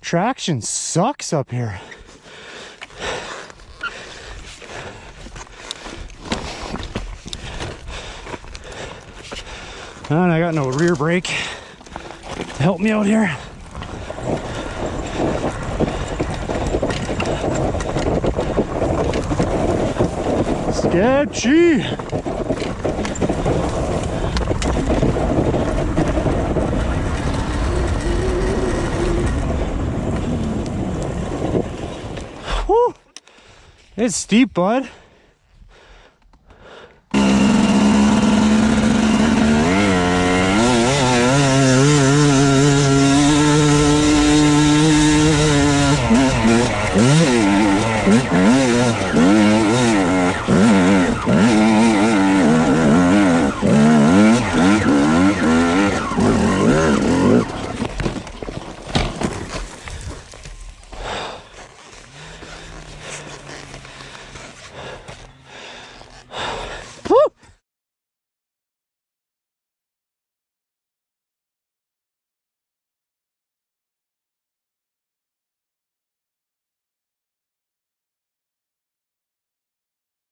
Traction sucks up here. And I got no rear brake to help me out here. Sketchy. Whew. It's steep, bud.